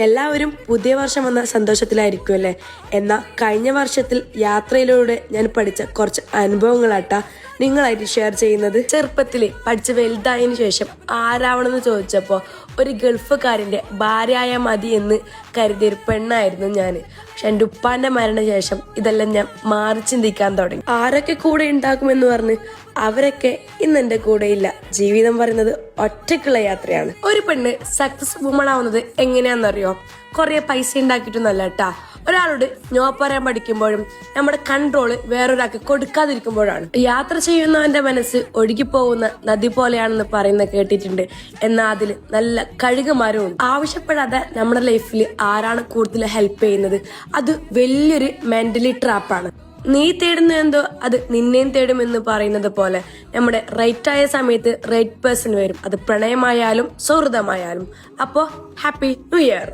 എല്ലാവരും പുതിയ വർഷം വന്ന സന്തോഷത്തിലായിരിക്കും അല്ലേ. എന്നാൽ കഴിഞ്ഞ വർഷത്തിൽ യാത്രയിലൂടെ ഞാൻ പഠിച്ച കുറച്ച് അനുഭവങ്ങളാട്ടാ നിങ്ങളായിട്ട് ഷെയർ ചെയ്യുന്നത്. ചെറുപ്പത്തിൽ പഠിച്ച് വലുതായതിനു ശേഷം ആരാവണമെന്ന് ചോദിച്ചപ്പോൾ ഒരു ഗൾഫുകാരൻ്റെ ഭാര്യയായ മതി എന്ന് കരുതിയൊരു പെണ്ണായിരുന്നു ഞാൻ. പക്ഷെ എൻ്റെ ഉപ്പാന്റെ മരണശേഷം ഇതെല്ലാം ഞാൻ മാറി ചിന്തിക്കാൻ തുടങ്ങി. ആരൊക്കെ കൂടെ ഉണ്ടാക്കുമെന്ന് പറഞ്ഞ് അവരൊക്കെ ഇന്ന് എൻ്റെ കൂടെ ഇല്ല. ജീവിതം പറയുന്നത് ഒറ്റയ്ക്കുള്ള യാത്രയാണ്. ഒരു പെണ്ണ് സക്സസ് വുമൺ ആവുന്നത് എങ്ങനെയാണെന്നറിയോ? കുറെ പൈസ ഉണ്ടാക്കിയിട്ടൊന്നല്ല കേട്ടാ. ഒരാളോട് നോ പറയാൻ പഠിക്കുമ്പോഴും നമ്മുടെ കൺട്രോള് വേറൊരാൾക്ക് കൊടുക്കാതിരിക്കുമ്പോഴാണ്. യാത്ര ചെയ്യുന്നവന്റെ മനസ്സ് ഒഴുകിപ്പോകുന്ന നദി പോലെയാണെന്ന് പറയുന്ന കേട്ടിട്ടുണ്ട്. എന്നാൽ അതിൽ നല്ല കഴുകുമാരും ഉണ്ട്. ആവശ്യപ്പെടാതെ നമ്മുടെ ലൈഫിൽ ആരാണ് കൂടുതൽ ഹെൽപ്പ് ചെയ്യുന്നത്? അത് വലിയൊരു മെന്റലി ട്രാപ്പാണ്. നീ തേടുന്ന എന്തോ അത് നിന്നെയും തേടുമെന്ന് പറയുന്നത് പോലെ നമ്മുടെ റൈറ്റ് ആയ സമയത്ത് റൈറ്റ് പേഴ്സൺ വരും. അത് പ്രണയമായാലും സൗഹൃദമായാലും. അപ്പോ ഹാപ്പി ന്യൂ ഇയർ.